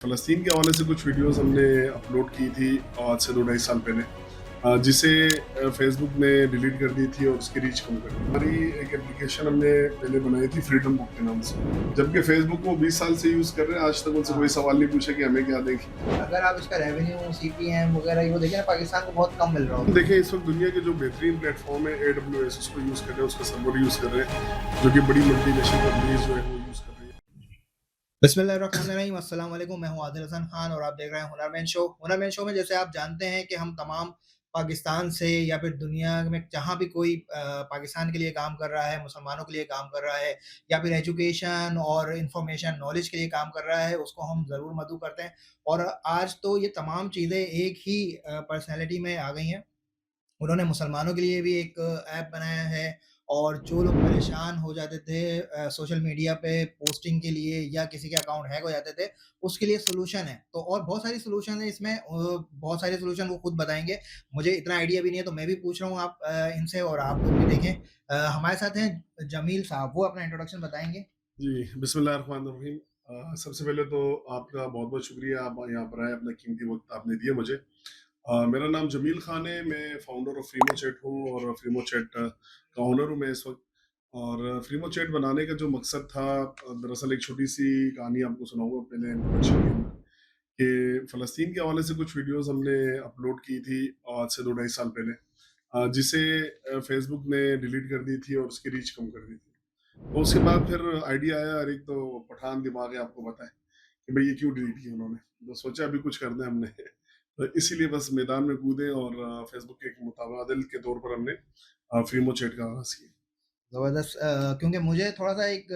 फ़लस्तीन के हवाले से कुछ वीडियोस हमने अपलोड की थी आज से 2 ढाई साल पहले, जिसे फ़ेसबुक ने डिलीट कर दी थी और उसकी रीच कम कर दी। हमारी एक एप्लीकेशन हमने पहले बनाई थी फ्रीडम बुक के नाम से, जबकि फ़ेसबुक वो 20 साल से यूज़ कर रहे हैं, आज तक उनसे कोई हाँ। सवाल नहीं पूछा कि हमें क्या दें। अगर आप इसका रेवेन्यू, सीपीएम वगैरह वो देखें ना, पाकिस्तान को बहुत कम मिल रहा होता देखें, इस वक़्त दुनिया के जो बेहतरीन प्लेटफ़ॉर्म है AWS, उसको यूज़ कर रहे हैं, उसका सर्वर यूज़ कर रहे हैं, जो कि बड़ी मल्टीनेशनल कंपनीज़ जो है वो यूज़ कर रही हैं। बिस्मिल्लाहिर्रहमानिर्रहीम, अस्सलाम वालेकुम। मैं हूं आदिल हसन खान और आप देख रहे हैं हुनरमैन शो। हुनरमैन शो में जैसे आप जानते हैं कि हम तमाम पाकिस्तान से या फिर दुनिया में जहाँ भी कोई पाकिस्तान के लिए काम कर रहा है, मुसलमानों के लिए काम कर रहा है या फिर एजुकेशन और इंफॉर्मेशन नॉलेज के लिए काम कर रहा है, उसको हम ज़रूर मदऊ करते हैं। और आज तो ये तमाम चीज़ें एक ही पर्सनैलिटी में आ गई हैं। उन्होंने मुसलमानों के लिए भी एक ऐप बनाया है और जो लोग परेशान हो जाते थे सोशल मीडिया पे पोस्टिंग के लिए या किसी के अकाउंट हैक हो जाते थे, उसके लिए सॉल्यूशन है। तो और बहुत सारी सॉल्यूशन है इसमें, बहुत सारे सॉल्यूशन वो खुद बताएँगे। मुझे इतना आइडिया भी नहीं है, तो मैं भी पूछ रहा हूँ आप इनसे और आप लोग भी देखें। हमारे साथ हैं जमील साहब, वो अपना इंट्रोडक्शन बताएँगे। जी, बिस्मिल्लाहिर्रहमानिर्रहीम। सबसे पहले तो आपका बहुत-बहुत शुक्रिया, आप यहाँ पर आए, अपना कीमती वक़्त आपने दिया मुझे। मेरा नाम जमील खान है, मैं फाउंडर ऑफ फ्रीमो चैट हूँ और फ्रीमो चैट का ओनर हूँ मैं इस वक़्त। और फ्रीमो चैट बनाने का जो मकसद था, दरअसल एक छोटी-सी कहानी आपको सुनाऊँगा पहले इंट्रोडक्शन के अंदर, कि फ़लस्तीन के हवाले से कुछ वीडियोज़ हमने अपलोड की थी आज से 2 ढाई साल पहले, जिसे फ़ेसबुक ने डिलीट कर दी थी और उसकी रीच कम कर दी थी। तो उसके बाद फिर आइडिया आया, अरे एक तो पठान दिमाग है, आपको पता है कि भाई ये क्यों डिलीट किया उन्होंने। तो सोचा अभी कुछ करना है हमने। तो इसीलिए बस मैदान में कूदे और फेसबुक के एक मुतबादिल के तौर पर हमने फ्रीमो चैट का आगाज़ किया। ज़बरदस्त। क्योंकि मुझे थोड़ा-सा एक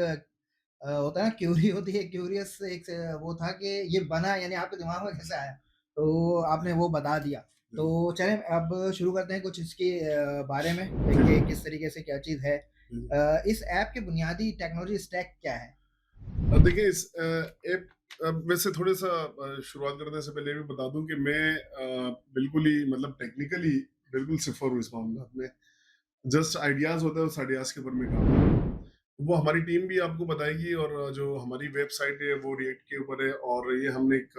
होता है ना, होती है, क्यूरियस एक वो था कि ये बना यानी आपके दिमाग में कैसे आया? तो आपने वो बता दिया। तो जी, चलें अब शुरू करते हैं कुछ इसके बारे में जी, कि जी, किस तरीके से क्या चीज़ है। जी। इस ऐप की बुनियादी टेक्नोलॉजी स्टैक क्या है? देखिए इस ऐप, वैसे थोड़ा-सा शुरुआत करने से पहले ये भी बता दूँ कि मैं बिल्कुल ही मतलब टेक्निकली बिल्कुल सिफ़र हूँ इस मामला में। जस्ट आइडियाज़ होता है, उस आइडियाज़ के ऊपर मैं काम करता हूँ। वो हमारी टीम भी आपको बताएगी, और जो हमारी वेबसाइट है वो रिएक्ट के ऊपर है, और ये हमने एक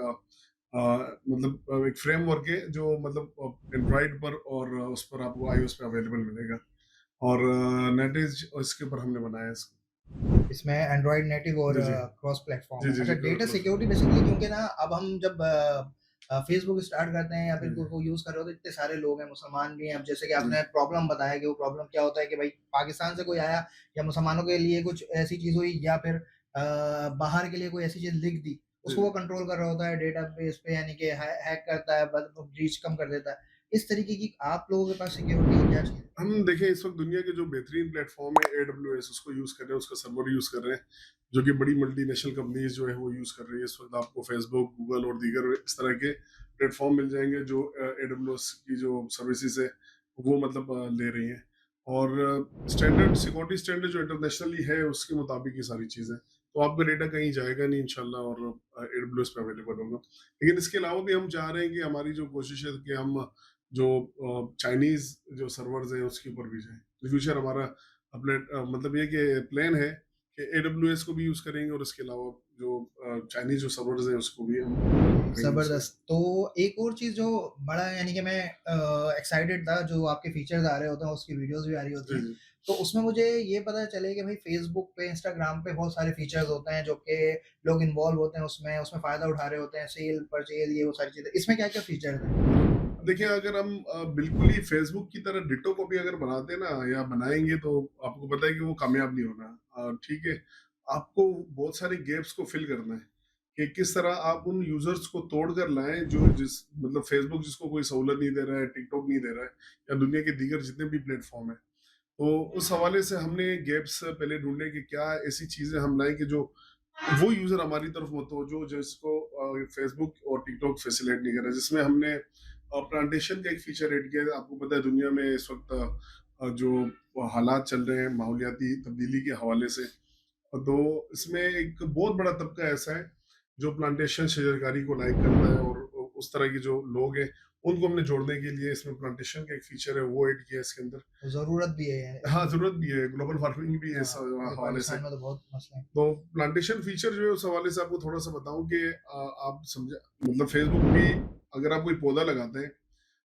मतलब एक फ्रेमवर्क है जो मतलब एंड्रॉइड पर और उस पर आपको आईओएस पे अवेलेबल मिलेगा, और नेटिव इसके ऊपर हमने बनाया है इसको। इसमें एंड्रॉयड नेटिव और जी, जी। क्रॉस प्लेटफ़ॉर्म जी, है। जी, अच्छा, जी, डेटा क्रॉस। सिक्योरिटी बेसिकली, क्योंकि ना अब हम जब फ़ेसबुक स्टार्ट करते हैं या जी, फिर कोई को यूज़ कर रहे हो तो इतने सारे लोग हैं, मुसलमान भी हैं। अब जैसे कि जी, आपने प्रॉब्लम बताया कि वो प्रॉब्लम क्या होता है कि भाई पाकिस्तान से कोई आया या मुसलमानों के लिए कुछ ऐसी चीज़ हुई या फिर बाहर के लिए कोई ऐसी चीज़ लिख दी, जी, उसको वो जी। कंट्रोल कर रहा होता है डेटाबेस पे, यानी कि हैक करता है, बस रीच कम कर देता है। इस तरीके की आप लोगों के पास सिक्योरिटी क्या चीज़ है? हम देखें, इस वक्त दुनिया के जो बेहतरीन प्लेटफॉर्म है AWS, उसको यूज़ कर रहे हैं, उसका सर्वर यूज़ कर रहे हैं, जो कि बड़ी मल्टीनेशनल कंपनीज जो है वो यूज़ कर रही है इस वक्त। आपको फेसबुक, गूगल और दीगर इस तरह के प्लेटफॉर्म मिल जाएंगे जो AWS की जो सर्विसेज है वो मतलब ले रही हैं। और स्टैंडर्ड सिक्योरिटी स्टैंडर्ड जो इंटरनेशनली है उसके मुताबिक ये सारी चीज़ें, तो आपका डेटा कहीं जाएगा नहीं इंशाल्लाह, और AWS पे अवेलेबल होगा। लेकिन इसके अलावा भी हम चाह रहे हैं कि हमारी जो कोशिश है कि हम जो चाइनीज़ जो सर्वर्स हैं उसके ऊपर भी जाएँ। तो फ्यूचर हमारा अपने मतलब ये कि प्लान है कि AWS को भी यूज़ करेंगे, और इसके अलावा जो चाइनीज़ जो सर्वर्स हैं उसको भी हम करेंगे यूज़ करें। ज़बरदस्त। तो एक और चीज़ जो बड़ा, यानी कि मैं एक्साइटेड था, जो आपके फीचर्स आ रहे होते हैं, उसकी वीडियोज़ भी आ रही होती जी, हैं। जी। तो उसमें मुझे ये पता चले कि भाई फ़ेसबुक पे, इंस्टाग्राम पे बहुत सारे फीचर्स होते हैं जो कि लोग इन्वॉल्व होते हैं उसमें, उसमें फ़ायदा उठा रहे होते हैं, सेल, परचेज़, ये वो सारी चीज़ें। इसमें क्या-क्या फीचर्स हैं? देखिए, अगर हम बिल्कुल ही फेसबुक की तरह डिट्टो कॉपी अगर बनाते ना या बनाएँगे, तो आपको पता है कि वो कामयाब नहीं होना। ठीक है, आपको बहुत सारे गैप्स को फ़िल करना है कि किस तरह आप उन यूज़र्स को तोड़ कर लाएँ जो जिस मतलब फेसबुक जिसको कोई सहूलत नहीं दे रहा है, टिकटॉक नहीं दे रहा है, या दुनिया के दीगर जितने भी प्लेटफ़ॉर्म हैं। तो उस हवाले से हमने गैप्स पहले ढूँढे कि क्या ऐसी चीज़ें हम लाएँ कि जो वो यूज़र हमारी तरफ मुतवज्जो, जिसको फेसबुक और टिकटॉक फैसिलिटेट नहीं कर रहा है। जिसमें हमने प्लांटेशन का एक फीचर ऐड किया है। आपको पता है दुनिया में इस वक़्त जो हालात चल रहे हैं माहौलियाती तब्दीली के हवाले से, तो इसमें एक बहुत बड़ा तबका ऐसा है जो प्लांटेशन शजरकारी को लाइक करता है, और उस तरह के जो लोग हैं उनको हमने जोड़ने के लिए इसमें प्लांटेशन का एक फीचर है वो ऐड किया है इसके अंदर। ज़रूरत भी है। हाँ, ज़रूरत भी है, ग्लोबल वार्मिंग भी है इस हाँ, अभी हवाले से। पाकिस्तान में तो बहुत मसले हैं। तो प्लांटेशन फीचर जो है उस हवाले से आपको थोड़ा-सा बताऊँ कि आप समझे मतलब फ़ेसबुक भी अगर आप कोई पौधा लगाते हैं,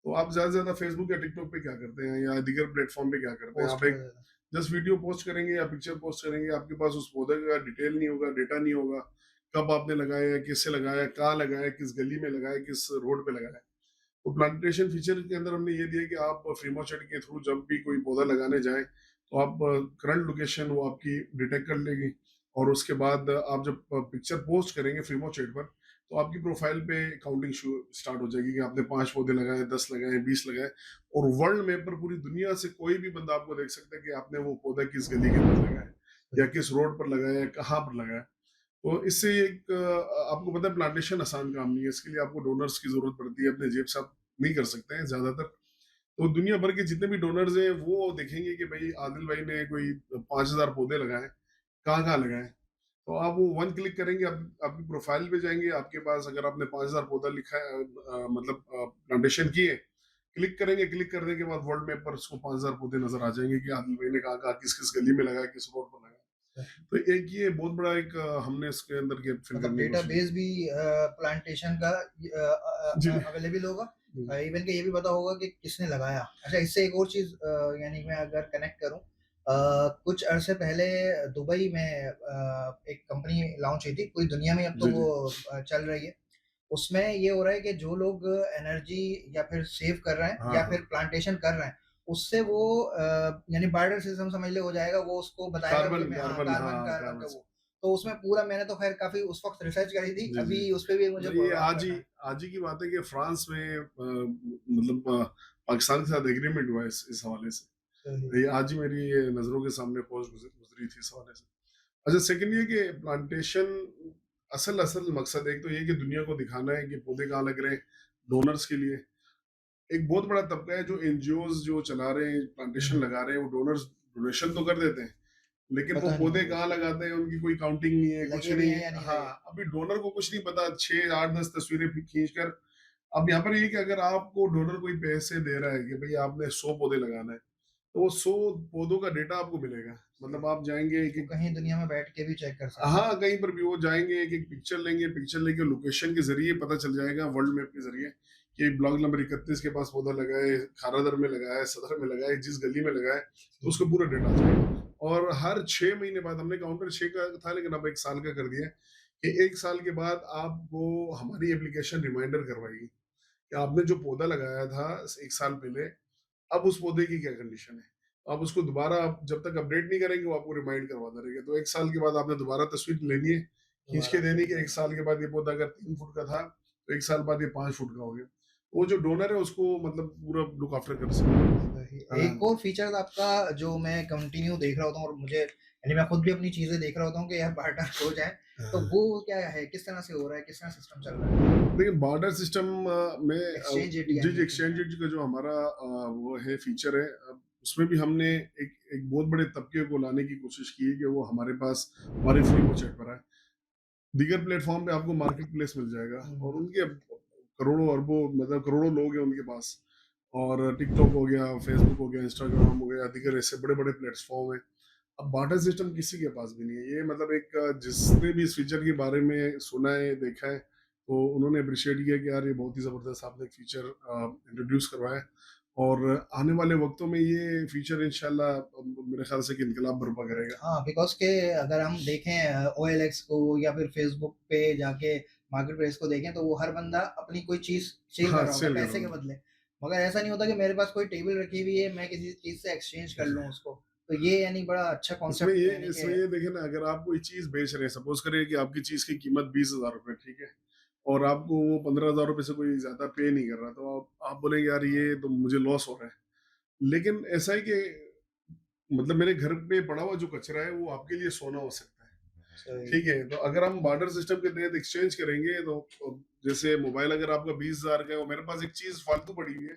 तो आप ज़्यादा से ज़्यादा फ़ेसबुक या टिकटॉक पे क्या करते हैं या दीगर प्लेटफ़ॉर्म पे क्या करते हैं, पोस्ट आप कर एक देते हैं। जस्ट वीडियो पोस्ट करेंगे या पिक्चर पोस्ट करेंगे, आपके पास उस पौधे का डिटेल नहीं होगा, डेटा नहीं होगा, कब आपने लगाया, कैसे लगाया, कहाँ लगाया, किस गली में लगाया, किस रोड पे लगाया। तो प्लांटेशन फीचर के अंदर हमने ये दिया कि आप फ्रीमोचेट के थ्रू जब भी कोई पौधा लगाने जाएँ, तो आप करंट लोकेशन वो आपकी डिटेक्ट कर लेगी और उसके बाद आप जब पिक्चर पोस्ट करेंगे फ्रीमोचेट पर, तो आपकी प्रोफाइल पे काउंटिंग शो स्टार्ट हो जाएगी कि आपने 5 पौधे लगाए, 10 लगाए, 20 लगाए और वर्ल्ड मैप पर पूरी दुनिया से कोई भी बंदा आपको देख सकता है कि आपने वो पौधा किस गली के अंदर लगाया है या किस रोड पर लगाया है, कहाँ पर लगाया है। तो इससे एक आपको पता है प्लांटेशन आसान काम नहीं है, इसके लिए आपको डोनर्स की ज़रूरत पड़ती है, अपने जेब से आप नहीं कर सकते हैं ज़्यादातर। तो दुनिया भर के जितने भी डोनर्स हैं, वो देखेंगे कि भई आदिल भाई ने कोई 5000 पौधे लगाए, कहाँ-कहाँ लगाए? तो आप वो 1 क्लिक करेंगे, आप आपकी प्रोफ़ाइल पे जाएँगे, आपके पास अगर आपने 5000 पौधा लिखा है मतलब प्लांटेशन किए, क्लिक करने के बाद वर्ल्ड मैप पर उसको 5000 पौधे नज़र आ जाएँगे कि आदिल भाई ने कहाँ-कहाँ, किस-किस गली में लगाया, किस रोड पर लगाया। तो एक ये बहुत बड़ा एक हमने इसके अंदर गैप फिल मतलब करने की कोशिश डेटाबेस भी प्लांटेशन का जी, जी। अवेलेबल होगा। जी, इवन कि ये भी पता होगा कि किसने लगाया। अच्छा, इससे एक और चीज़ यानी मैं अगर कनेक्ट करूँ, कुछ अरसे पहले दुबई में एक कंपनी लॉन्च हुई थी, पूरी दुनिया में अब तो जी, वो जी। चल रही है। उसमें ये हो रहा है कि जो लोग एनर्जी या फिर सेव कर रहे हैं हाँ, या फिर हाँ। प्लांटेशन कर रहे हैं, उससे वो यानी बार्टर सिस्टम समझ ले हो जाएगा, वो उसको बताएगा कि मैं हाँ, कार्बन का कार्बन वो। तो उसमें पूरा मैंने तो ख़ैर काफ़ी उस वक़्त रिसर्च करी थी, जी, जी। अभी उस पे भी मुझे मतलब ये काम करना है। आज ही की बात है कि फ्रांस में मतलब पाकिस्तान के साथ एग्रीमेंट हुआ है इस हवाले से। सही। ये आज ही मेरी ये नज़रों के सामने पोस्ट गुज़री थी इस हवाले से। अच्छा सेकंड ये कि प्लांटेशन असल असल मकसद एक तो ये कि दुनिया को दिखाना है कि पौधे कहाँ लग रहे हैं, डोनर्स के लिए। एक बहुत बड़ा तबका है जो एनजीओज़ जो चला रहे हैं, प्लांटेशन हुँ, लगा रहे हैं, वो डोनर्स डोनेशन तो कर देते हैं, लेकिन वो पता नहीं पौधे है कहाँ लगाते हैं, उनकी कोई काउंटिंग नहीं है, कुछ लगे भी नहीं हैं है। या नहीं लगे। हाँ, अभी डोनर को कुछ नहीं पता 6, 8, 10 तस्वीरें खींच कर अब यहाँ पर ये है कि अगर आपको डोनर कोई पैसे दे रहा है कि भई आपने 100 पौधे लगाना है, तो वो 100 पौधों का डेटा आपको मिलेगा। मतलब आप जाएँगे वो एक-एक कहीं दुनिया में बैठ के भी चेक कर सकते हैं। हाँ, कहीं पर भी वो जाएँगे, एक-एक पिक्चर लेंगे, पिक्चर लेके लोकेशन के ज़रिए पता चल जाएगा वर्ल्ड मैप के ज़रिए कि ब्लॉक नंबर 31 के पास पौधा लगा है, खारादर में लगा है, सदर में लगा है, जिस गली में लगा है, तो उसका पूरा डेटा आ जाएगा। और हर 6 महीने बाद हमने काउंटर 6 का था लेकिन अब 1 साल का कर दिया है कि 1 साल के बाद आपको हमारी एप्लीकेशन रिमाइंडर करवाएगी कि आपने जो पौधा लगाया था 1 साल पहले, अब उस पौधे की क्या कंडीशन है। आप उसको दोबारा आप जब तक अपडेट नहीं करेंगे वो आपको रिमाइंड करवाता रहेगा। तो 1 साल के बाद आपने दोबारा तस्वीर लेनी है, खींच के दोबारा देनी से है कि 1 साल के बाद ये पौधा अगर 3 फुट का था, तो 1 साल बाद ये 5 फुट का हो गया। वो जो डोनर है उसको मतलब पूरा लुक आफ्टर कर सके। सही। हाँ, एक और फीचर आपका जो मैं कंटिन्यू देख रहा होता हूँ और मुझे यानी मैं खुद भी अपनी चीज़ें देख रहा होता हूँ कि यार बार्टर हो जाए, तो हाँ। वो क्या है? किस तरह से हो रहा है? किस तरह सिस्टम चल रहा है? देखिए बार्टर सिस्टम में एक्सचेंज इट जी, यानी जी कि एक्सचेंज एज का जो हमारा वो है फीचर है उसमें भी हमने एक एक बहुत बड़े तबके को लाने की कोशिश की है कि वो हमारे पास हमारे फ्री चैट पर आए। दीगर प्लेटफ़ॉर्म पे आपको मार्केट प्लेस मिल जाएगा हुँ, और उनके अब करोड़ों अरबों मतलब करोड़ों लोग हैं उनके पास और टिकटॉक हो गया, फेसबुक हो गया, इंस्टाग्राम हो गया, दीगर ऐसे बड़े-बड़े प्लेटफ़ॉर्म हैं। अब बाटा सिस्टम किसी के पास भी नहीं है। ये मतलब एक जिसने भी इस फीचर के बारे में सुना है, देखा है, तो उन्होंने एप्रिशिएट किया कि यार ये बहुत ही ज़बरदस्त आपने एक फीचर इंट्रोड्यूस करवाया है और आने वाले वक़्तों में ये फीचर इंशाल्लाह मेरे ख़्याल से एक इनकलाब बर्पा करेगा। हाँ, बिकॉज़ के अगर हम देखें ओएलएक्स को या फिर फ़ेसबुक पे जाके मार्केट प्लेस को देखें, तो वो हर बंदा अपनी कोई चीज़ सेल कर हाँ, रहा होता है सेल कर रहा पैसे के हूँ। बदले। मगर ऐसा नहीं होता कि मेरे पास कोई टेबल रखी हुई है, मैं किसी चीज़ से एक्सचेंज कर लूँ उसको। तो ये यानी बड़ा अच्छा कॉन्सेप्ट यानी कि इसमें ये देखें ना अगर आप कोई चीज़ बेच रहे हैं, सपोज़ करिए कि आपकी चीज़ की कीमत ₹20,000 ठीक है? और आपको वो ₹15,000 से कोई ज़्यादा पे नहीं कर रहा, तो आप बोलेंगे यार ये तो मुझे लॉस हो रहा है। लेकिन ऐसा है कि मतलब मेरे घर पे पड़ा हुआ जो कचरा है वो आपके लिए सोना हो सकता है। सही। ठीक है? तो अगर हम बार्टर सिस्टम के तहत एक्सचेंज करेंगे तो जैसे मोबाइल अगर आपका 20,000 का है और मेरे पास एक चीज़ फालतू पड़ी हुई है,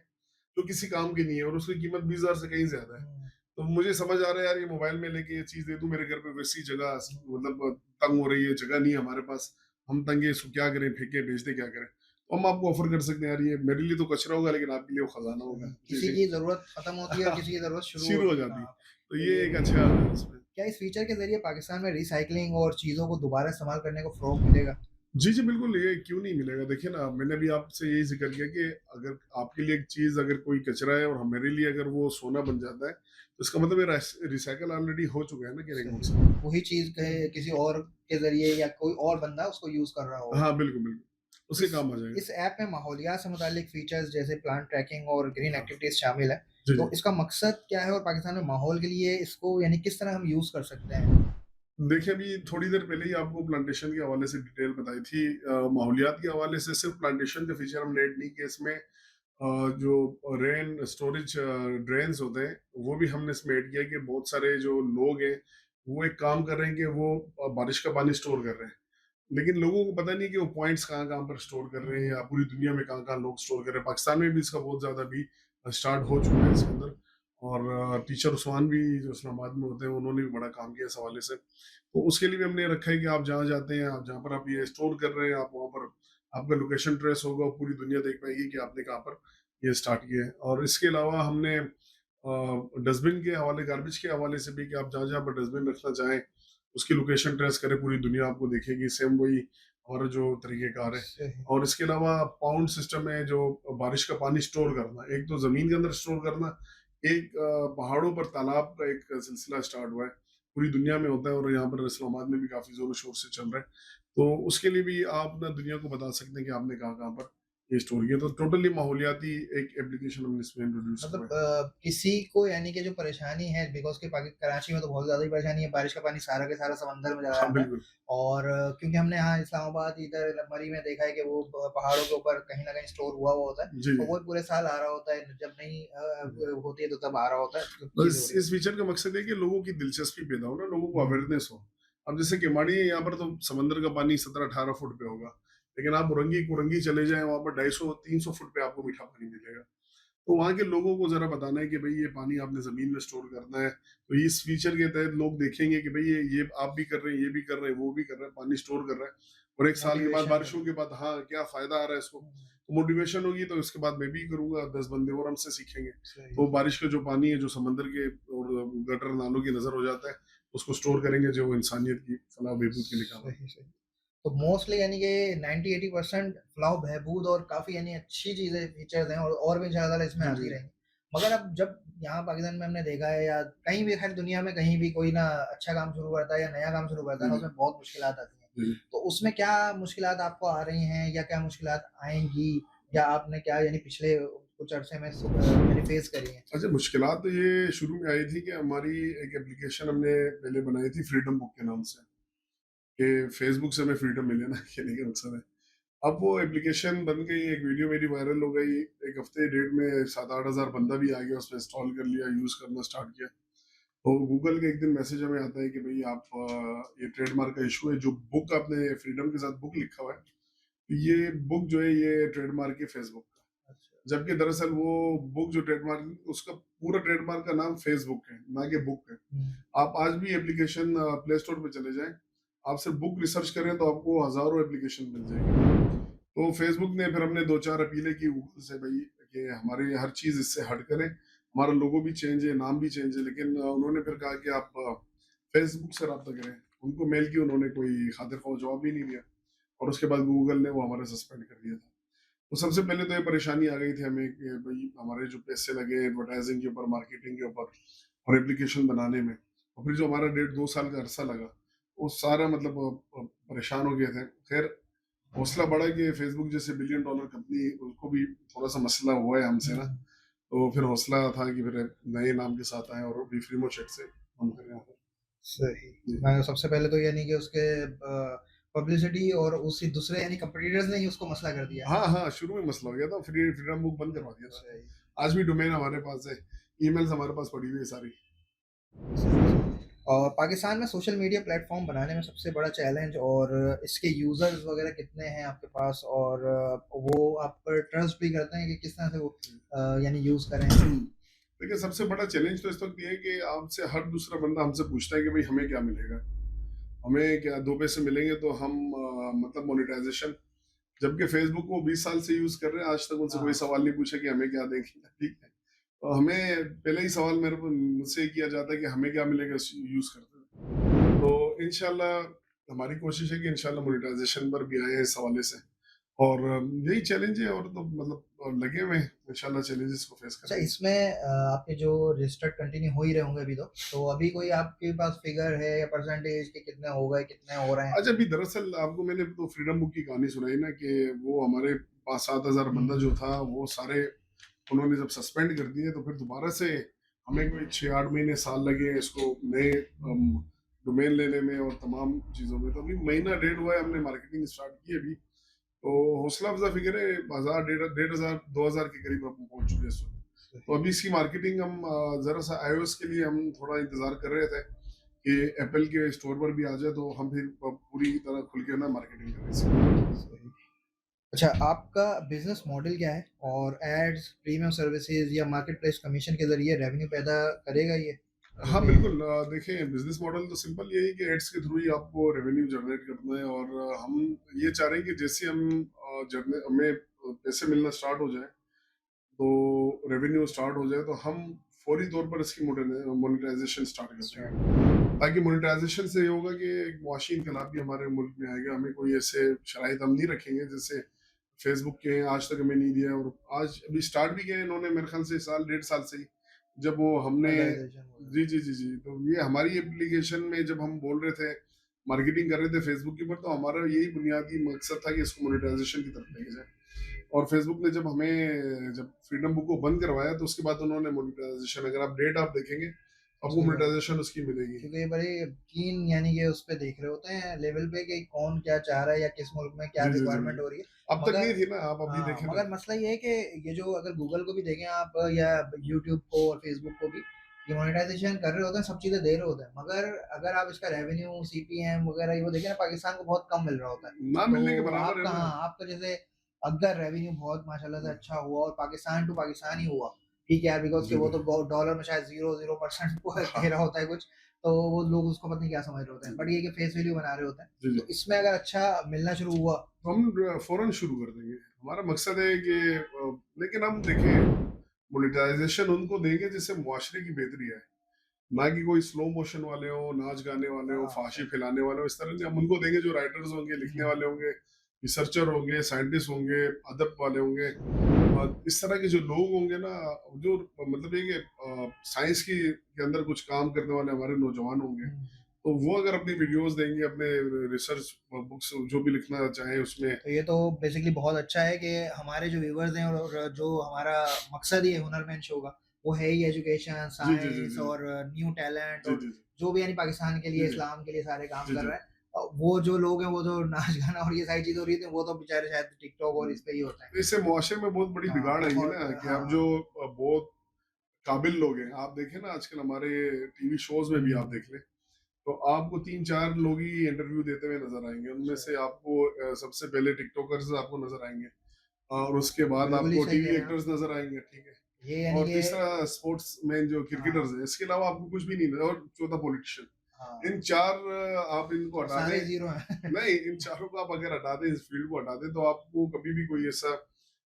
जो किसी काम की नहीं है और उसकी कीमत 20,000 से कहीं ज़्यादा है। हुँ, तो मुझे समझ आ रहा है यार ये मोबाइल में लेके ये चीज़ दे दूँ मेरे घर पे वैसी जगह मतलब तंग हो रही है, जगह नहीं है हमारे पास। हम तंग हैं इसको क्या करें, फेंके, बेच दें, क्या करें? तो हम आपको ऑफर कर सकते हैं यार ये मेरे लिए तो कचरा होगा लेकिन आपके लिए वो खजाना होगा। जी, किसी जी। की ज़रूरत खत्म होती है और किसी की ज़रूरत शुरू शुरू हो होती है। जाती। हाँ, तो तो ये ये एक अच्छा है इसमें। क्या इस फीचर के ज़रिए पाकिस्तान में रिसाइक्लिंग और चीज़ों को दोबारा इस्तेमाल करने को फ़रोग़ मिलेगा? जी, जी, बिल्कुल, ये क्यों नहीं मिलेगा? देखिए ना, मैंने अभी आपसे यही ज़िक्र किया कि अगर आपके लिए एक चीज़ अगर कोई कचरा है और मेरे लिए अगर वो सोना बन जाता है, तो इसका मतलब ये रिसाइकिल ऑलरेडी हो चुका है ना कहने का सही। मकसद। वही चीज़ कहे किसी और के ज़रिए या कोई और बंदा उसको यूज़ कर रहा हो। हाँ, बिल्कुल, बिल्कुल। उसके इस काम आ जाएगा। इस ऐप में माहौलियात से मुताल्लिक फीचर्स जैसे प्लांट ट्रैकिंग और ग्रीन हाँ। एक्टिविटीज़ शामिल है। जी, तो जी। इसका मकसद क्या है और पाकिस्तान में माहौल के लिए इसको यानी किस तरह हम यूज़ कर सकते हैं? देखिए, अभी थोड़ी देर पहले ही आपको प्लांटेशन के हवाले से डिटेल बताई थी। माहौलियात के हवाले से सिर्फ़ प्लांटेशन के फीचर हमने ऐड नहीं किए इसमें। जो रेन स्टोरेज ड्रेन्स होते हैं, वो भी हमने इसमें ऐड किया है कि बहुत सारे जो लोग हैं, वो एक काम कर रहे हैं कि वो बारिश का पानी स्टोर कर रहे हैं। लेकिन लोगों को पता नहीं कि वो पॉइंट्स कहाँ-कहाँ पर स्टोर कर रहे हैं या पूरी दुनिया में कहाँ-कहाँ लोग स्टोर कर रहे हैं। पाकिस्तान में भी इसका बहुत ज़्यादा अभी स्टार्ट हो चुका है इसके अंदर। और टीचर उस्मान भी जो इस्लामाबाद में होते हैं, उन्होंने भी बड़ा काम किया इस हवाले से। तो उसके लिए भी हमने रखा है कि आप जहाँ जाते हैं, आप जहाँ पर आप ये स्टोर कर रहे हैं, आप वहाँ पर आपका लोकेशन ट्रेस होगा और पूरी दुनिया देख पाएगी कि आपने कहाँ पर ये स्टार्ट किया है। और इसके अलावा हमने डस्टबिन के हवाले, गार्बेज के हवाले से भी कि आप जहाँ-जहाँ पर डस्टबिन रखना चाहें, उसकी लोकेशन ट्रेस करें, पूरी दुनिया आपको देखेगी। सेम वही हमारा जो तरीक़ेकार है। सही। और इसके अलावा पाउंड सिस्टम है जो बारिश का पानी स्टोर करना। एक तो ज़मीन के अंदर स्टोर करना, एक पहाड़ों पर तालाब का एक सिलसिला स्टार्ट हुआ है। पूरी दुनिया में होता है और यहाँ पर इस्लामाबाद में भी काफ़ी ज़ोरों-शोर से चल रहा है। तो उसके लिए भी आप ना दुनिया को बता सकते हैं कि आपने कहाँ-कहाँ पर ये स्टोर किया। तो टोटली माहौलियाती एक एप्लीकेशन हमने इसमें इंट्रोड्यूस मतलब हुआ है। किसी को यानी कि जो परेशानी है बिकॉज़ कि कराची में तो बहुत ज़्यादा ही परेशानी है, बारिश का पानी सारा के सारा समंदर में चला हाँ, जाता है। बिल्कुल। और क्योंकि हमने यहाँ इस्लामाबाद इधर मरी में देखा है कि वो पहाड़ों के ऊपर कहीं न कहीं स्टोर हुआ होता है जी, और जी। वो पूरे साल आ रहा होता है, जब नहीं होती है तो तब आ रहा होता है, जो चीज़ें हो बस रही इस होती फीचर का मकसद है कि लोगों की दिलचस्पी पैदा हो ना, लोगों को हैं। अवेयरनेस हो। अब जैसे केमाड़ी है, यहाँ पर तो समंदर का पानी 17-18 फुट पे होगा, लेकिन आप उरंगी-कुरंगी चले जाएँ, वहाँ पर 250-300 फुट पे आपको मीठा पानी मिलेगा। तो वहाँ के लोगों को ज़रा बताना है कि भई ये पानी आपने ज़मीन में स्टोर करना है। तो इस फीचर के तहत लोग देखेंगे कि भई ये आप भी कर रहे हैं, ये भी कर रहे हैं, वो भी कर रहे हैं, पानी स्टोर कर रहा है। और 1 साल के बाद, मोटिवेशन बारिशों बने। के बाद हाँ, क्या फ़ायदा आ रहा है इसको? हुँ, तो मोटिवेशन होगी तो इसके बाद मैं भी करूँगा, 10 बंदे और हमसे सीखेंगे। सही, तो बारिश का जो पानी है, जो समंदर के और गटर नालों की नज़र हो जाता है, उसको स्टोर करेंगे जो इंसानियत की फलाह-बहबूद के लिए काम आए। सही, सही। तो मोस्टली यानी कि 90-80% फलाह-बहबूद और काफ़ी यानी अच्छी चीज़ें फीचर्स हैं और भी इंशाअल्लाह इसमें जी, आती जी। रहेंगी। मगर अब जब यहाँ पाकिस्तान में हमने देखा है या कहीं भी खैर दुनिया में कहीं भी कोई ना अच्छा काम शुरू करता है या नया काम शुरू करता जी, है ना, जी। उसमें बहुत मुश्किलात आती हैं। जी, जी। तो उसमें क्या मुश्किलात आपको आ रही हैं या क्या मुश्किलात आएँगी या आपने क्या यानी पिछले कुछ अरसे में यानी फेस करी हैं? अच्छा, मुश्किलात तो ये शुरू में आई थी कि हमारी एक एप्लीकेशन हमने पहले बनाई थी फ्रीडम बुक के नाम से, कि फेसबुक से हमें फ्रीडम मिले ना, कहने का मकसद है। अब वो एप्लीकेशन बन गई, एक वीडियो मेरी वायरल हो गई, 1 हफ्ते डेढ़ में 7-8 हज़ार बंदा भी आ गया, उसमें इंस्टॉल कर लिया, यूज़ करना स्टार्ट किया। तो गूगल का एक दिन मैसेज हमें आता है कि भई आप ये ट्रेडमार्क का इश्यू है, जो बुक आपने फ्रीडम के साथ बुक लिखा हुआ है, ये बुक जो है ये ट्रेडमार्क है फेसबुक का। अच्छा। जबकि दरअसल वो बुक जो ट्रेडमार्क उसका पूरा ट्रेडमार्क का नाम फेसबुक है, ना कि बुक है। हुँ, आप आज भी एप्लीकेशन प्ले स्टोर पे चले जाएँ, आप सिर्फ बुक रिसर्च करें तो आपको हज़ारों एप्लीकेशन मिल जाएगी। तो फेसबुक ने फिर हमने 2-4 अपीलें की गूगल से भई कि हमारी हर चीज़ इससे हट करें, हमारा लोगो भी चेंज है, नाम भी चेंज है, लेकिन उन्होंने फिर कहा कि आप फेसबुक से राब्ता करें। उनको मेल की, उन्होंने कोई खातिर-ख्वाह जवाब भी नहीं दिया और उसके बाद गूगल ने वो हमारा सस्पेंड कर दिया था। तो सबसे पहले तो ये परेशानी आ गई थी हमें कि भई हमारे जो पैसे लगे एडवर्टाइज़िंग के ऊपर, मार्केटिंग के ऊपर और एप्लीकेशन बनाने में, और फिर जो हमारा 1.5-2 साल का अरसा लगा, वो सारा मतलब परेशान हो गए थे। खैर हौसला बढ़ा कि फेसबुक जैसे बिलियन डॉलर कंपनी, उसको भी थोड़ा-सा मसला हुआ है हमसे ना, हुँ। तो फिर हौसला था कि फिर नए नाम के साथ आए और अभी फ्रीमो चैट से हम कर रहे हैं। सही। जी। मैं सबसे पहले तो यानी कि उसके पब्लिसिटी और उसी दूसरे यानी कंपीटिटर्स ने ही उसको मसला कर दिया। हाँ, हाँ, शुरू में मसला हो गया था, फ्रीडम बुक बंद करवा दिया था। सही, आज भी डोमेन हमारे पास है, ईमेल्स हमारे पास पड़ी हुई है सारी। सही। और पाकिस्तान में सोशल मीडिया प्लेटफ़ॉर्म बनाने में सबसे बड़ा चैलेंज और इसके यूज़र्स वग़ैरह कितने हैं आपके पास और वो आप पर ट्रस्ट भी करते हैं कि किस तरह से वो यानी यूज़ करें? देखिए, सबसे बड़ा चैलेंज तो इस वक़्त ये है कि आपसे हर दूसरा बंदा हमसे पूछता है कि भई हमें क्या मिलेगा? हमें क्या 2 पैसे मिलेंगे तो हम मतलब मोनेटाइज़ेशन जबकि फेसबुक वो 20 साल से यूज़ कर रहे हैं, आज तक उनसे कोई हाँ। सवाल नहीं पूछा कि हमें क्या देखें, ठीक है। तो हमें पहले ही सवाल मेरे को मुझसे ये किया जाता है कि हमें क्या मिलेगा इस यूज़ करते हुए। तो इंशाल्लाह हमारी कोशिश है कि इंशाल्लाह मोनेटाइज़ेशन पर भी आए इस हवाले से और यही चैलेंज है और तो मतलब लगे हुए हैं इंशाल्लाह चैलेंजेस को फेस अच्छा, करेंगे। इसमें आपके जो रजिस्टर्ड कंटिन्यू हो ही रहे होंगे अभी तो अभी कोई आपके पास फिगर है या परसेंटेज कि कितने हो गए, कितने हो रहे हैं? अच्छा, अभी दरअसल आपको मैंने तो फ्रीडम बुक की कहानी सुनाई ना कि वो हमारे 5-7 हज़ार बंदा जो हुँ। था वो सारे उन्होंने जब सस्पेंड कर दिए तो फिर दोबारा से हमें कोई 6-8 महीने साल लगे इसको नए डोमेन लेने में और तमाम चीज़ों में। तो अभी महीना डेढ़ हुआ है हमने मार्केटिंग स्टार्ट की है अभी। तो हौसला अफ़ज़ा फिगर है 1000 डेढ़ हज़ार 2000 के करीब हम पहुँच चुके हैं इस वक़्त। तो सही। अभी इसकी मार्केटिंग हम ज़रा-सा iOS के लिए हम थोड़ा इंतज़ार कर रहे थे कि एप्पल के स्टोर पर भी आ जाए तो हम फिर पूरी तरह खुल के ना मार्केटिंग करें इसकी। सही। अच्छा, आपका बिज़नेस मॉडल क्या है? और एड्स, प्रीमियम सर्विसेज़ या मार्केटप्लेस कमीशन के ज़रिए रेवेन्यू पैदा करेगा ये? हाँ, क्योंकि बिल्कुल देखिए बिज़नेस मॉडल तो सिंपल यही है कि एड्स के थ्रू ही आपको रेवेन्यू जनरेट करना है और हम ये चाह रहे हैं कि जैसे हम हमें पैसे मिलना स्टार्ट हो जाए, तो रेवेन्यू स्टार्ट हो जाए तो हम फौरी तौर पर इसकी मोनेटाइज़ेशन स्टार्ट कर स्टार्ट देंगे। ताकि मोनेटाइज़ेशन से ये होगा कि एक मुआशी इनकलाब भी हमारे मुल्क में आएगा, हमें कोई ऐसे शराइत हम नहीं रखेंगे जैसे फेसबुक के हैं, आज तक हमें नहीं दिया है और आज अभी स्टार्ट भी किया है इन्होंने मेरे ख्याल से साल डेढ़ साल से ही, जब वो हमने मोनेटाइज़ेशन वगैरह। जी, जी, जी, जी। तो ये हमारी एप्लीकेशन में जब हम बोल रहे थे, मार्केटिंग कर रहे थे फेसबुक के ऊपर तो हमारा यही बुनियादी मकसद था कि इसको मोनेटाइज़ेशन की तरफ लेके जाएँ। और फेसबुक ने जब फ्रीडम बुक को बंद करवाया तो उसके बाद उन्होंने मोनेटाइज़ेशन अगर आप डेट आप देखेंगे, आपको उसके बाद मोनेटाइज़ेशन उसकी मिलेगी। क्योंकि ये बड़े कीन यानी कि उस पे देख रहे होते हैं लेवल पे कि कौन क्या चाह रहा है या किस मुल्क में क्या जी, जी, जी, रिक्वायरमेंट जी। हो रही है। अब तक नहीं मगर थी ना, आप अभी हाँ, देखें ना। मगर मसला ये है कि ये जो अगर गूगल को भी देखें आप या यूट्यूब को और फेसबुक को भी, ये मोनेटाइज़ेशन कर रहे होते हैं, सब चीज़ें दे रहे होते हैं। मगर अगर आप इसका रेवेन्यू, सीपीएम वगैरह ये वो देखें ना पाकिस्तान को बहुत कम मिल रहा होता है। ना मिलने के तो बराबर है आपका ना। हाँ, आपका जैसे अगर रेवेन्यू बहुत माशाल्लाह से अच्छा हुआ और पाकिस्तान टू पाकिस्तान ही हुआ, ठीक है यार बिकॉज़ कि जी, वो जी। तो डॉलर में शायद 0.0% वो हाँ, दे रहा होता है कुछ, तो वो लोग उसको पता नहीं क्या समझ रहे होते जी, हैं। बट जी। ये कि फेस वैल्यू बना रहे होते हैं। जी, जी। तो इसमें अगर अच्छा मिलना शुरू हुआ तो हम फ़ौरन शुरू कर देंगे। हमारा मकसद है कि लेकिन हम देखें, मोनेटाइज़ेशन उनको देंगे जिससे मुआशरे की बेहतरी आए। ना कि कोई स्लो मोशन वाले हों, नाच गाने वाले हों, हाँ, फाहशी सही। फैलाने वाले हों, इस तरह से हम उनको देंगे जो राइटर्स होंगे, लिखने हुँ। वाले होंगे, रिसर्चर होंगे, साइंटिस्ट होंगे, अदब वाले होंगे। इस तरह के जो लोग होंगे ना, जो मतलब ये कि साइंस की के अंदर कुछ काम करने वाले हमारे नौजवान होंगे, हुँ। तो वो अगर अपनी वीडियोज़ देंगे, अपने रिसर्च बुक्स जो भी लिखना चाहें उसमें। तो ये तो बेसिकली बहुत अच्छा है कि हमारे जो व्यूअर्स हैं और जो हमारा मकसद ही है हुनरमैन शो का, वो है ही एजुकेशन, जी, जी, जी, साइंस जी। और न्यू टैलेंट जी, और जी, जो भी यानी पाकिस्तान के जी। लिए, जी, इस्लाम के लिए सारे काम जी, कर जी। रहे हैं। वो जो लोग हैं, वो जो नाच गाना और ये सारी चीज़ें हो रही थी, वो तो बेचारे शायद टिकटॉक और इस पे ही होते हैं। तो इससे मुआशरे में बहुत बड़ी हाँ, बिगाड़ आई है बहुत ना कि अब जो हाँ। बहुत काबिल लोग हैं, आप देखें ना आजकल हमारे टीवी शोज़ में भी आप हुँ। देख लें, तो आपको 3-4 लोग ही इंटरव्यू देते हुए नज़र आएँगे। उनमें सही। से आपको सबसे पहले टिकटॉकर्स आपको नज़र आएँगे और उसके बाद बिल्कुल ही आपको सही कह टीवी रहे हैं आप। एक्टर्स नज़र आएँगे, ठीक है? ये यानी और कि तीसरा स्पोर्ट्समैन जो हाँ, क्रिकेटर्स हैं, इसके अलावा आपको कुछ भी नहीं नज़र और चौथा पॉलिटिशियन। हाँ। इन 4 आप इनको और हटा सारे दें ज़ीरो हैं। नहीं, इन चारों को आप अगर हटा दें, इस फील्ड को हटा दें, तो आपको कभी भी कोई ऐसा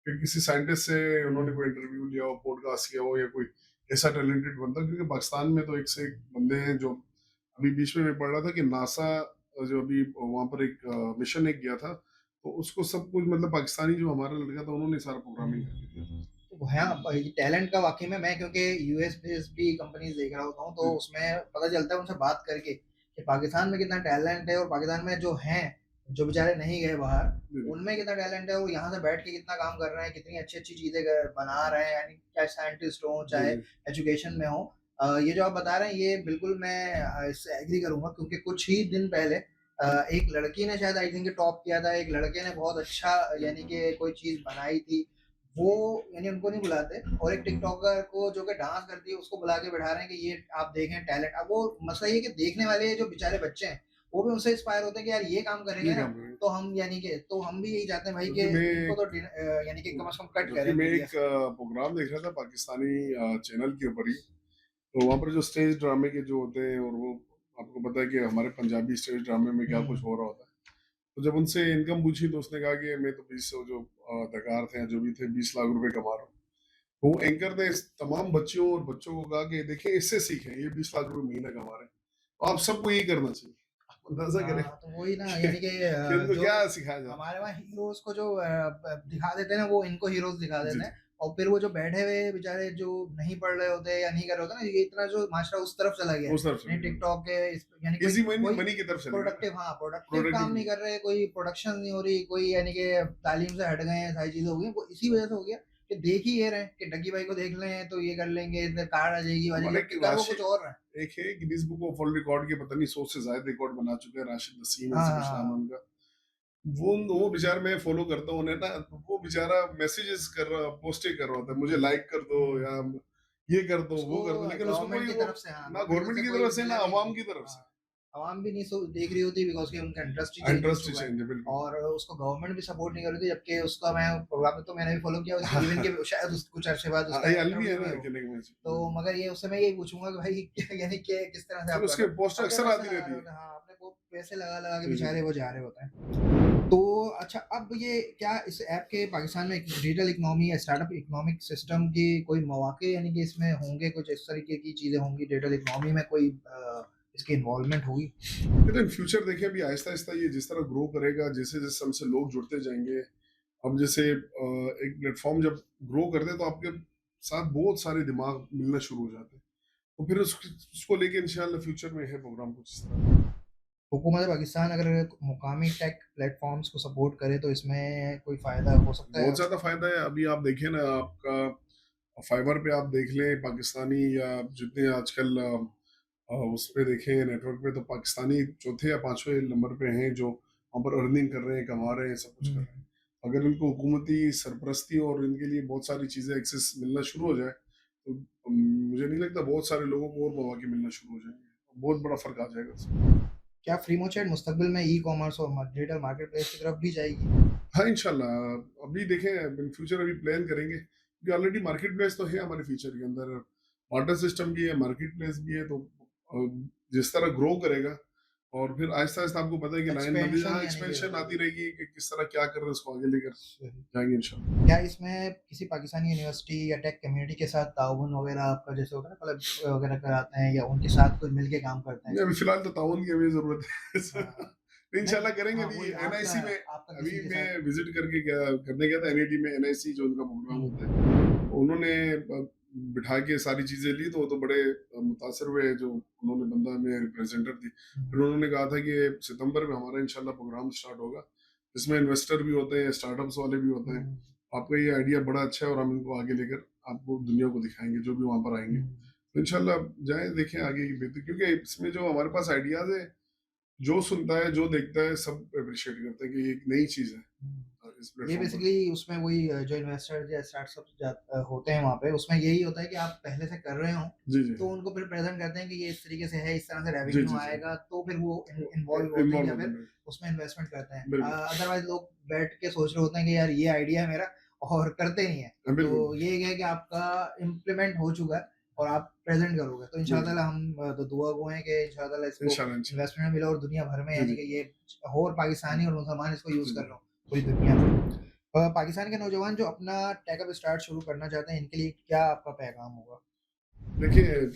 कि किसी साइंटिस्ट से उन्होंने हुँ। कोई इंटरव्यू लिया हो, पॉडकास्ट किया हो या कोई ऐसा टैलेंटेड बंदा क्योंकि पाकिस्तान में तो एक से एक बंदे हैं जो अभी बीच में मैं पढ़ रहा था कि नासा जो अभी वहाँ पर एक मिशन एक गया था, तो उसको सब कुछ मतलब पाकिस्तानी जो हमारा लड़का था, उन्होंने सारा प्रोग्रामिंग करके दिया था। तो हाँ, टैलेंट का वाक़ई में मैं क्योंकि यूएस बेस्ड भी कंपनीज़ देख रहा होता हूँ, जी, तो उसमें पता चलता है उनसे बात करके कि पाकिस्तान में कितना टैलेंट है और पाकिस्तान में जो हैं, जो बेचारे नहीं गए बाहर, जी, जी, उनमें कितना टैलेंट है और यहाँ से बैठ के कितना काम कर रहे हैं, कितनी अच्छी-अच्छी चीज़ें बना रहे हैं, यानी चाहे साइंटिस्ट हों, जी, चाहे जी, एजुकेशन में हों। ये जो आप बता रहे हैं, ये बिल्कुल मैं इससे एग्री करूँगा क्योंकि कुछ ही दिन पहले एक लड़की ने शायद आई थिंक टॉप किया था, एक लड़के ने बहुत अच्छा यानी कि कोई चीज़ बनाई थी। वो यानी उनको नहीं बुलाते और एक टिकटॉकर को जो कि डांस करती है उसको बुला के बैठा रहे हैं कि ये आप देखें टैलेंट। अब वो मसला ये है कि देखने वाले जो बेचारे बच्चे हैं वो भी उनसे इंस्पायर होते हैं कि यार ये काम ये करेंगे ना काम है। तो हम यानी कि तो हम भी यही चाहते हैं भाई कि जबकि मैं इनको तो एक यानी कि कम से कम कट जबकि करें मैं मीडिया एक से। प्रोग्राम देख रहा था पाकिस्तानी चैनल के ऊपर ही, तो वहाँ पर जो स्टेज ड्रामे के जो होते हैं और वो आपको पता है कि हमारे पंजाबी स्टेज ड्रामे में क्या कुछ हम्म। हो रहा होता है। तो जब उनसे इनकम पूछी तो उसने कहा कि मैं तो 20 जो अदाकार थे जो भी थे 20 लाख रुपए कमा रहा हूँ। तो वो एंकर ने इस तमाम बच्चियों और बच्चों को कहा कि देखिए इससे सीखें, ये 20 लाख रुपए महीना कमा रहे हैं। तो आप सबको यही करना चाहिए। आप अंदाजा करें हाँ, तो वही ना कि, यानी कि कि इनको जो क्या सिखाया जा रहा हमारे वहाँ हीरोज़ को जो दिखा देते हैं ना, वो इनको हीरोज़ दिखा है। जी, देते जी। हैं और फिर वो जो बैठे हुए बेचारे जो नहीं पढ़ रहे होते या नहीं कर रहे होते ना, ये इतना जो माशरा उस तरफ चला गया है। उस तरफ यानी चले गए। टिकटॉक के इस यानी कोई ईज़ी मनी कोई मनी की तरफ चले गए ना, प्रोडक्टिव हाँ, प्रोडक्टिव काम नहीं प्रोडक्टिविटी। कर रहे, कोई प्रोडक्शन नहीं हो रही, कोई यानी कि तालीम से हट गए हैं, सारी चीज़ें हो गई हैं। वो इसी वजह से हो गया कि देख ही ये रहे हैं कि डग्गी भाई को देख लें तो ये कर लेंगे, इधर कार आ जाएगी, वाजेगी, हमारे एक जबकि कर वो राशि कुछ और रहे हैं। एक है Guinness book of world record के पता नहीं 100 से ज़्यादा रिकॉर्ड बना चुके हैं, राशिद नसीम हाँ, ऐसे हाँ, कुछ नाम है हाँ। उनका। वो बेचारा मैं फॉलो करता हूँ उन्हें ना, तो वो बेचारा मैसेजेस कर रहा पोस्टें कर रहा होता है, मुझे लाइक कर दो हुँ। या ये कर दो, उसको वो कर दो, लेकिन उसको गवर्नमेंट कोई की वो तरफ से हाँ, ना गवर्नमेंट गवर्नमेंट से की कोई तरफ से ना मिला नहीं अवाम है। की तरफ से। हाँ, अवाम भी नहीं देख रही होती बिकॉज़ कि उनका इंटरेस्ट ही चेंज हो इंटरेस्ट ही चुका है चेंज है, बिल्कुल। और उसको गवर्नमेंट भी सपोर्ट नहीं कर रही थी, जबकि उसका मैं प्रोग्राम में तो मैंने भी फॉलो किया, हाँ, उसकी इवन के शायद कुछ अरसे बाद हाँ, उसका ये अलवी है इंटरव्यू भी ना हो। कहने का तो मगर ये उससे मैं यही पूछूँगा कि भाई यानी कि किस तरह से तो आप कर उसके रहे हो? पोस्ट अपने अक्सर पैसे आती लगा रहती रहे है। होते हैं हाँ, अपने वो पैसे लगा-लगा के जी, जी, बेचारे जी। वो जा रहे होते हैं। तो अच्छा अब ये क्या इस ऐप के पाकिस्तान में डिजिटल इकोनॉमी या स्टार्टअप इकोनॉमिक सिस्टम की कोई मौके यानी कि इसमें होंगे कुछ इस तरीके की चीज़ें होंगी डिजिटल इकोनॉमी में कोई इसकी इन्वॉल्वमेंट होगी? फिर इन फ्यूचर देखिए अभी आहिस्ता-आहिस्ता ये जिस तरह ग्रो करेगा, जैसे-जैसे हमसे लोग जुड़ते जाएँगे, अब जैसे एक प्लेटफ़ॉर्म जब ग्रो करते हैं तो आपके साथ बहुत सारे दिमाग मिलना शुरू हो जाते हैं। तो फिर उसको लेके इंशाल्लाह फ्यूचर में है प्रोग्राम कुछ इस तरह। हुकूमत पाकिस्तान अगर मुकामी टेक प्लेटफ़ॉर्म्स को सपोर्ट करे तो इसमें कोई फ़ायदा हो सकता है बहुत ज़्यादा उसका? फ़ायदा है, अभी आप देखिए ना आपका फाइबर पे आप देख लें पाकिस्तानी या जितने आजकल उस पे देखें नेटवर्क पे तो पाकिस्तानी चौथे या पाँचवें नंबर पे हैं जो वहाँ पर अर्निंग कर रहे हैं, कमा रहे हैं, सब कुछ कर हुँ, रहे हैं। अगर इनको हुकूमती सरपरस्ती और इनके लिए बहुत सारी चीज़ें एक्सेस मिलना शुरू हो जाए, तो मुझे नहीं लगता बहुत सारे लोगों को और मौके मिलना शुरू हो जाएँगे। बहुत बड़ा फ़र्क आ जाएगा उसमें। क्या फ्रीमो चैट मुस्तकबिल में ई-कॉमर्स और डिजिटल मार्केटप्लेस की तरफ भी जाएगी? हाँ, इंशाल्लाह अभी देखें इन फ्यूचर अभी प्लान करेंगे क्योंकि ऑलरेडी मार्केट प्लेस तो है हमारे फीचर के अंदर, बार्टर सिस्टम भी है, मार्केट प्लेस भी है, तो जिस तरह ग्रो करेगा और फिर आहिस्ता-आहिस्ता आपको पता है कि लाइन बंदी एक्सपेंशन हाँ, यानी कि एक्सपेंशन आती होगी। रहेगी कि किस तरह क्या कर रहे हैं उसको आगे लेकर सही। जाएँगे इंशाल्लाह। क्या इसमें किसी पाकिस्तानी यूनिवर्सिटी या टेक कम्युनिटी के साथ ताउन वगैरह आपका जैसे होता है ना क्लब वगैरह कराते हैं या उनके साथ कोई मिलके काम करते हैं नहीं, अभी इसमें? फिलहाल तो ताउन की हमें ज़रूरत है। हाँ, तो नहीं इंशाल्लाह करेंगे हाँ, अभी वही आपका एनआईसी में आपका अभी किसी के मैं साथ विज़िट करके गया करने गया था एनआईटी में एनआईसी जो उनका प्रोग्राम होता है। हुँ, उन्होंने बिठा के सारी चीज़ें ली तो वो तो बड़े मुतासिर हुए जो उन्होंने बंदा में रिप्रेजेंटर थी। हुँ, फिर उन्होंने कहा था कि सितंबर में हमारा इंशाल्लाह प्रोग्राम स्टार्ट होगा, जिसमें इन्वेस्टर भी होते हैं, स्टार्टअप्स वाले भी होते हैं। हुँ, आपका ये आइडिया बड़ा अच्छा है और हम इनको आगे लेकर आपको दुनिया को दिखाएँगे, जो भी वहाँ पर आएँगे। हुँ। तो इंशाल्लाह जाएँ देखें आगे की बेहतरी क्योंकि इसमें जो हमारे पास आइडियाज़ है, जो सुनता है, जो देखता है सब एप्रिशिएट करते हैं कि ये एक नई चीज़ है हुँ। इस ये प्लेटफ़ॉर्म पर। बेसिकली उसमें वही जो इन्वेस्टर्स या स्टार्टअप्स होते हैं वहाँ पे, उसमें यही होता है कि आप पहले से कर रहे हो, जी, जी, तो जी। उनको फिर प्रेज़ेंट करते हैं कि ये इस तरीके से है, इस तरह से जी, रेवेन्यू जी, जी। आएगा, तो फिर वो तो इन्वॉल्व होते हैं इन्वॉल्व या होते फिर हैं। उसमें इन्वेस्टमेंट करते हैं। बिल्कुल। अदरवाइज़ लोग बैठ के सोच रहे होते हैं कि यार ये आइडिया है मेरा और करते नहीं हैं। हाँ, तो बिल्कुल, ये है कि आपका इम्प्लीमेंट हो चुका है और आप प्रेज़ेंट करोगे। तो बिल्कुल। इंशाअल्लाह हम तो दुआ गो हैं कि इंशाअल्लाह इसको इंशाल्लाह, इंशाल्लाह। इन्वेस्टमेंट मिले और दुनिया भर में जी, यानी जी। कि ये और पाकिस्तानी और मुसलमान इसको यूज़ जी, कर जी। रहे हों पूरी दुनिया में। पाकिस्तान के नौजवान जो अपना टेकअप स्टार्ट शुरू करना चाहते हैं, इनके लिए क्या आपका पैगाम होगा? देखिए,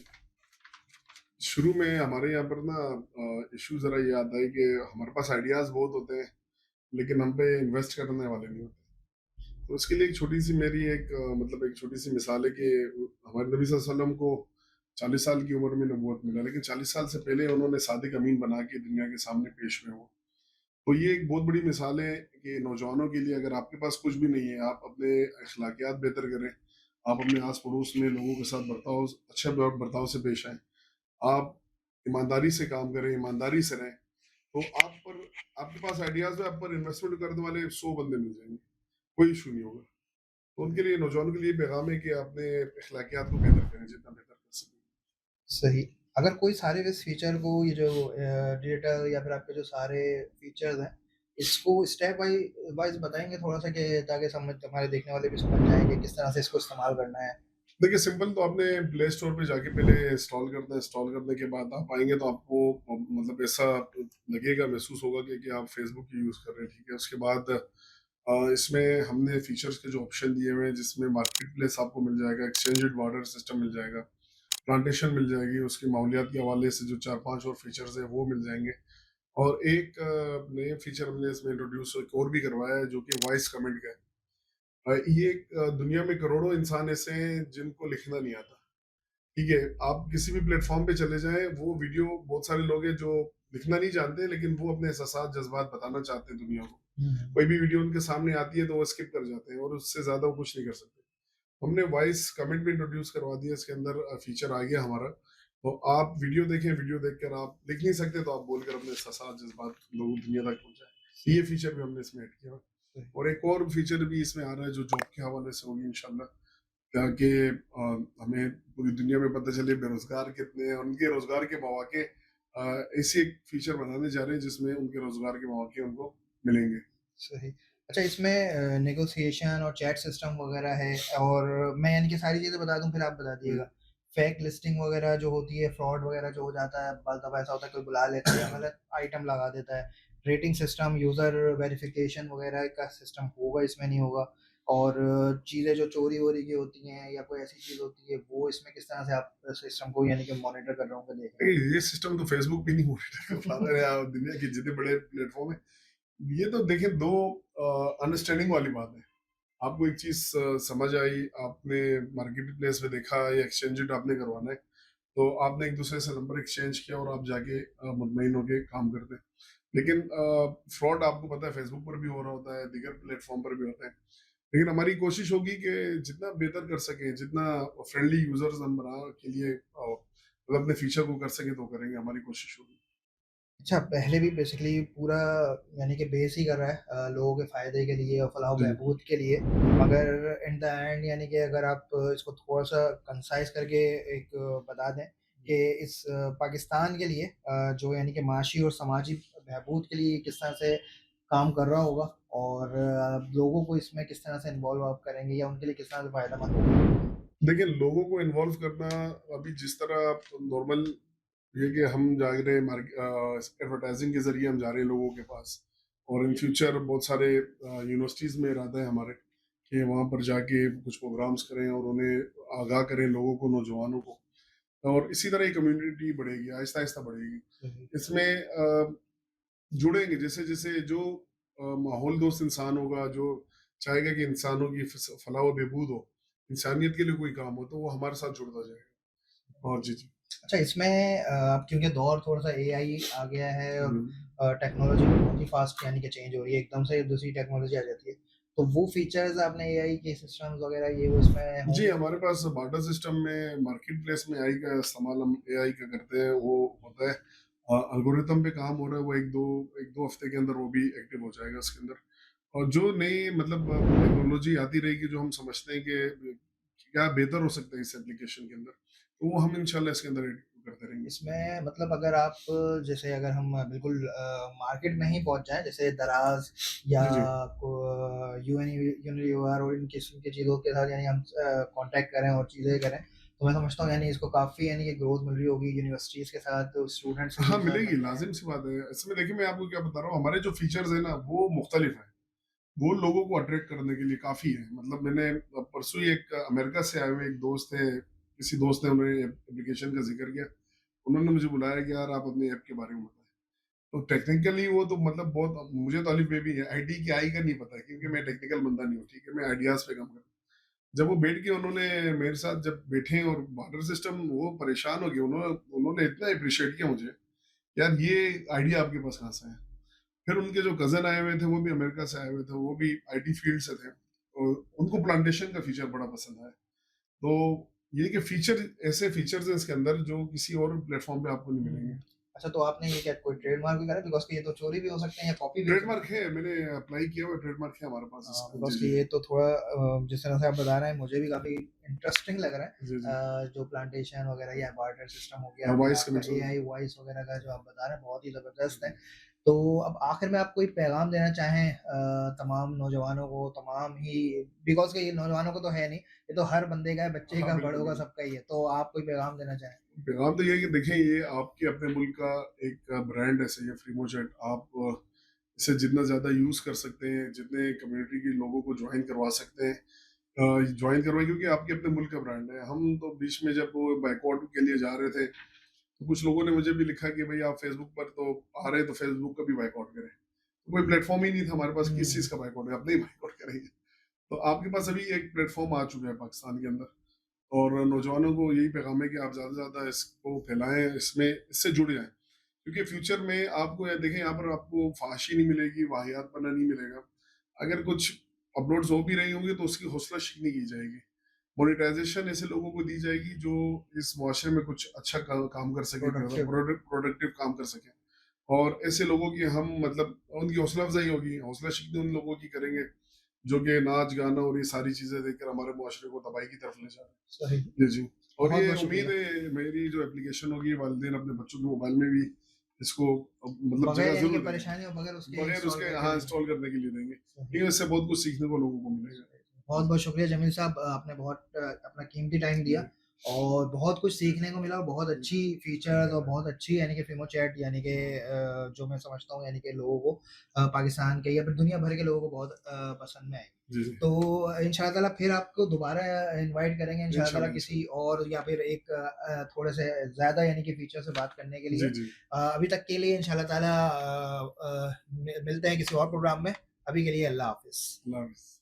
शुरू में हमारे यहाँ पर ना इश्यू ज़रा ये आता है कि हमारे पास आइडियाज़ बहुत होते हैं, लेकिन हम पे इन्वेस्ट करने वाले नहीं होते। तो उसके लिए एक छोटी-सी मेरी एक मतलब एक छोटी-सी मिसाल है कि हमारे नबी सल्लल्लाहु अलैहि वसल्लम को 40 साल की उम्र में नबूवत मिला, लेकिन 40 साल से पहले उन्होंने सादिक अमीन बना के दुनिया के सामने पेश हुए वो। तो ये एक बहुत बड़ी मिसाल है कि नौजवानों के लिए अगर आपके पास कुछ भी नहीं है, आप अपने अखलाकियात बेहतर करें, आप अपने आस-पड़ोस में लोगों के साथ अच्छे बर्ताव से पेश आएँ, आप ईमानदारी से काम करें, ईमानदारी से रहें, तो आपके पास आइडियाज़ है, आप पर इन्वेस्टमेंट करने वाले 100 बंदे मिल जाएँगे, कोई इश्यू नहीं होगा। तो उनके लिए नौजवानों के लिए पैगाम है कि अपने अखलाकियात को बेहतर करें, जितना बेहतर कर सकें। सही। अगर कोई सारे इस फीचर को ये जो डिजिटल या फिर आपके जो सारे फीचर्स हैं, इसको स्टेप वाइज़ बताएँगे थोड़ा-सा कि ताकि समझ हमारे देखने वाले भी समझ जाएँ कि किस तरह से इसको इस्तेमाल करना है? देखिए सिंपल तो आपने प्ले स्टोर पे जाके पहले इंस्टॉल करना है, इंस्टॉल करने के बाद आप आएँगे तो आपको मतलब ऐसा लगेगा, महसूस होगा कि आप फेसबुक ही यूज़ कर रहे हैं, ठीक है? उसके बाद इसमें हमने फीचर्स के जो ऑप्शन दिए हुए हैं जिसमें मार्केट प्लेस आपको मिल जाएगा, एक्सचेंज बॉर्डर सिस्टम मिल जाएगा, प्लांटेशन मिल जाएगी, उसकी माहौलियात के हवाले से जो 4-5 और फीचर्स हैं वो मिल जाएँगे। और एक नए फीचर हमने इसमें इंट्रोड्यूस एक और भी करवाया है जो कि वॉइस कमेंट का है। ये दुनिया में करोड़ों इंसान ऐसे हैं जिनको लिखना नहीं आता। ठीक है, आप किसी भी प्लेटफ़ॉर्म पे चले जाएँ, वो वीडियो बहुत सारे लोग हैं जो लिखना नहीं जानते, लेकिन वो अपने एहसासात, जज़्बात बताना चाहते हैं दुनिया को। हुँ। कोई भी वीडियो उनके सामने आती है तो वो स्किप कर जाते हैं और उससे ज़्यादा वो कुछ नहीं कर सकते। हमने वॉइस कमेंट भी इंट्रोड्यूस करवा दिया, इसके अंदर फीचर आ गया हमारा। तो आप वीडियो देखें, वीडियो देखकर आप लिख नहीं सकते तो आप बोलकर अपने एहसासात, जज़्बात लोगों दुनिया तक पहुँचाएँ। ये फीचर भी हमने इसमें ऐड किया हुआ है। और एक और फीचर भी इसमें आ रहा है जो जॉब के हवाले से होगी इंशाल्लाह, ताकि हमें पूरी दुनिया में पता चले बेरोज़गार कितने हैं, उनके रोज़गार के मौके ऐसे एक फीचर बनाने जा रहे हैं जिसमें उनके रोज़गार के मौके उनको मिलेंगे। सही। अच्छा इसमें नेगोशिएशन और चैट सिस्टम वगैरह है और मैं यानी कि सारी चीज़ें बता दूँ फिर आप बता हुँ। दीजिएगा। फेक लिस्टिंग वगैरह जो होती है, फ्रॉड वगैरह जो हो जाता है, बाज़ दफ़ा ऐसा होता है कोई बुला लेता है या गलत आइटम लगा देता है। रेटिंग सिस्टम, यूज़र वेरिफ़िकेशन वगैरह का सिस्टम होगा, इसमें नहीं होगा और चीज़ें जो चोरी-वोरी की होती हैं या कोई ऐसी चीज़ होती है, वो इसमें किस तरह से आप सिस्टम को यानी कि मॉनिटर कर रहे होंगे, देख रहे नहीं, ये सिस्टम तो फ़ेसबुक भी नहीं मॉनिटर कर पा रहा है होंगे? या दुनिया के जितने बड़े प्लेटफ़ॉर्म हैं। ये तो देखिए 2 अंडरस्टैंडिंग वाली बात है। आपको एक चीज़ समझ आई, आपने मार्केट प्लेस में देखा या एक्सचेंज आपने करवाना है, तो आपने एक-दूसरे से नंबर एक्सचेंज किया और आप जाके मुतमईन होके काम करते हैं। लेकिन फ्रॉड आपको पता है फ़ेसबुक पर भी हो रहा होता है, दीगर प्लेटफ़ॉर्म पर भी होता है। लेकिन हमारी कोशिश होगी कि जितना बेहतर कर सकें, जितना फ्रेंडली यूज़र्स हम बना के लिए मतलब अपने फीचर को कर सकें तो करेंगे, हमारी कोशिश होगी। अच्छा, पहले भी बेसिकली पूरा यानी कि बेस ही कर रहा है लोगों के फ़ायदे के लिए और जी। फलाह-ओ-बहबूद के लिए। मगर इन द एंड यानी कि अगर आप इसको थोड़ा-सा कंसाइज़ करके एक बता दें कि इस पाकिस्तान के लिए जो यानी कि माशी और समाजी बहबूद के लिए किस तरह से काम कर रहा होगा और लोगों को इसमें किस तरह से इन्वॉल्व आप करेंगे या उनके लिए किस तरह से फ़ायदेमंद होगा? देखिए, लोगों को इन्वॉल्व करना अभी जिस तरह नॉर्मल ये कि हम जा रहे हैं एडवर्टाइजिंग के ज़रिए हम जा रहे हैं लोगों के पास और इन फ्यूचर बहुत सारे यूनिवर्सिटीज़ में इरादा है हमारे कि वहाँ पर जाके कुछ प्रोग्राम्स करें और उन्हें आगाह करें लोगों को, नौजवानों को और इसी तरह ये कम्युनिटी बढ़ेगी, आहिस्ता-आहिस्ता बढ़ेगी। सही। इसमें जुड़ेंगे जैसे-जैसे जो माहौल दोस्त इंसान होगा, जो चाहेगा कि इंसानों की फलाह व बहबूद हो, इंसानियत के लिए कोई काम हो, तो वो हमारे साथ जुड़ता जाएगा। और जी, जी। अच्छा इसमें अब क्योंकि दौर थोड़ा-सा एआई आ गया है और हुँ। टेक्नोलॉजी बहुत ही फ़ास्ट यानी कि चेंज हो रही है, एकदम से दूसरी टेक्नोलॉजी आ जाती है। तो वो फीचर्स आपने एआई के सिस्टम्स वगैरह ये वो इसमें जी, होंगे? हमारे पास बाटा सिस्टम में मार्केट प्लेस में एआई का इस्तेमाल हम एआई का करते हैं, वो होता है एल्गोरिथम पे काम हो रहा है, वो 1-2 हफ्ते के अंदर वो भी एक्टिव हो जाएगा उसके अंदर। और जो नई मतलब टेक्नोलॉजी आती रहेगी, जो हम समझते हैं कि क्या बेहतर हो सकता है इस एप्लीकेशन के अंदर, तो वो हम इंशाल्लाह इसके अंदर एड करते रहेंगे। इसमें मतलब अगर आप जैसे अगर हम बिल्कुल मार्केट में ही पहुँच जाएँ, जैसे दराज़ या जी, जी। को यूनिलीवर और इन किस्म की चीज़ों के साथ यानी हम कॉन्टैक्ट करें और चीज़ें करें, तो मैं समझता हूँ यानी इसको काफ़ी यानी कि ग्रोथ मिल रही होगी यूनिवर्सिटीज़ के साथ, स्टूडेंट्स के हाँ, साथ मिलेगी, मिलते हैं। लाज़िम-सी बात है। इसमें देखिए मैं आपको क्या बता रहा हूँ, हमारे जो फीचर्स हैं ना, वो मुख्तलिफ हैं। वो लोगों को अट्रैक्ट करने के लिए काफ़ी है। मतलब मैंने परसों ही एक अमेरिका से आए हुए एक दोस्त थे, किसी दोस्त ने उन्हें एप्लीकेशन का ज़िक्र किया। उन्होंने मुझे बुलाया कि यार आप अपनी ऐप के बारे में बताएँ। तो टेक्निकली वो तो मतलब बहुत मुझे तो अलिफ बे भी है, आईटी क्या आई का नहीं पता है क्योंकि मैं टेक्निकल बंदा नहीं हूँ, ठीक है? मैं आइडियाज़ पे काम करता हूँ। जब वो बैठ के उन्होंने मेरे साथ जब बैठे और बार्टर सिस्टम वो परेशान हो गए, उन्होंने उन्होंने इतना एप्रिशिएट किया मुझे, यार ये आइडिया आपके पास कहाँ से आया? फिर उनके जो कज़न आए हुए थे, वो भी अमेरिका से आए हुए थे, वो भी आईटी फील्ड से थे। और उनको प्लांटेशन का फीचर बड़ा पसंद आया। तो ये कि फीचर ऐसे फीचर्स हैं इसके अंदर जो किसी और प्लेटफ़ॉर्म पे आपको नहीं मिलेंगे। हुँ। अच्छा तो आपने ये क्या कोई ट्रेडमार्क भी करा है? बिकॉज़ कि ये तो चोरी भी हो सकते हैं या कॉपी भी हो सकते ट्रेडमार्क हैं। है, मैंने अप्लाई किया हुआ है, ट्रेडमार्क है हमारे पास इसका। बिकॉज़ जी, कि जी। ये तो थोड़ा जिस तरह से आप बता रहे हैं मुझे भी काफ़ी इंटरेस्टिंग लग रहा है। जी, जी। जो प्लांटेशन वगैरह या बार्टर सिस्टम हो गया या वॉइस आपका कमेंट्स वगैरह। एआई वॉइस वगैरह का जो आप बता रहे हैं बहुत ही ज़बरदस्त है। तो अब आखिर में आप कोई पैगाम देना चाहें तमाम नौजवानों को, तमाम ही बिकॉज़ कि ये नौजवानों को तो है नहीं, ये तो हर बंदे का है, बच्चे हाँ, का, बिल्कुल, बड़ों का, बिल्कुल। सबका ही है। तो आप कोई पैगाम देना चाहें? पैगाम तो ये है कि देखें ये आपके अपने मुल्क का एक ब्रांड है सही है फ्रीमो चैट। आप इसे जितना ज़्यादा यूज़ कर सकते हैं, जितने कम्युनिटी के लोगों को जॉइन करवा सकते हैं जॉइन करवाएँ क्योंकि आपके अपने मुल्क का ब्रांड है। हम तो बीच में जब वो बैकआउट के लिए जा रहे थे, तो कुछ लोगों ने मुझे भी लिखा कि भई आप फ़ेसबुक पर तो आ रहे हैं, तो फ़ेसबुक का भी बैकआउट करें। तो कोई प्लेटफ़ॉर्म ही नहीं था हमारे पास, किस हुँ, चीज़ का बैकआउट है, अपने ही बैकआउट करेंगे। तो आपके पास अभी एक प्लेटफ़ॉर्म आ चुका है पाकिस्तान के अंदर और नौजवानों को यही पैगाम है कि आप ज़्यादा से ज़्यादा इसको फैलाएँ, इसमें इससे जुड़ जाएँ। क्योंकि फ्यूचर में आपको या देखें यहाँ पर आपको फ़ाशी नहीं मिलेगी, वाहियातपना नहीं मिलेगा। अगर कुछ अपलोड्स हो भी रही होंगी तो उसकी हौसला-शिकनी की जाएगी। मोनेटाइज़ेशन ऐसे लोगों को दी जाएगी जो इस मुआशरे में कुछ अच्छा काम कर सकें, प्रोडक्टिव। प्रोडक्टिव काम कर सकें। और ऐसे लोगों की हम मतलब उनकी हौसला अफ़ज़ाई होगी, हौसला-शिकनी उन लोगों की करेंगे, जो कि नाच-गाना और ये सारी चीज़ें देखकर हमारे मुआशरे को तबाही की तरफ ले जा रहे सही। हैं। जी, जी। और ये बहुत-बहुत उम्मीद शुक्रिया। है मेरी जो एप्लीकेशन होगी वालिदैन अपने बच्चों के मोबाइल में भी इसको मतलब बगैर जगह यानी कि ज़रूर देंगे। परेशानी और बगैर उसके बगैर इंस्टॉल उसके करके हाँ, देंगे। इंस्टॉल करने के लिए देंगे। सही। ये इससे बहुत कुछ सीखने को लोगों को मिलेगा। बहुत-बहुत शुक्रिया जमील साहब आपने बहुत अपना कीमती टाइम दिया जी, और बहुत कुछ सीखने को मिला और बहुत जी। अच्छी फीचर्स और बहुत अच्छी यानी कि फ़िमो चैट यानी कि जो मैं समझता हूँ यानी कि लोगों को पाकिस्तान के या फिर दुनिया भर के लोगों को बहुत पसंद में आएगी। जी, जी। तो इंशाअल्लाह ताला फिर आपको दोबारा इनवाइट करेंगे इंशाअल्लाह ताला इंशाल्लाह, किसी इंशाल्लाह। और या फिर एक थोड़े से ज़्यादा यानी कि फीचर से बात करने के लिए। जी, जी। अभी तक के लिए इंशाअल्लाह ताला मिलते हैं किसी और प्रोग्राम में। अभी के लिए अल्लाह हाफ़िज़। अल्लाह हाफ़िज़।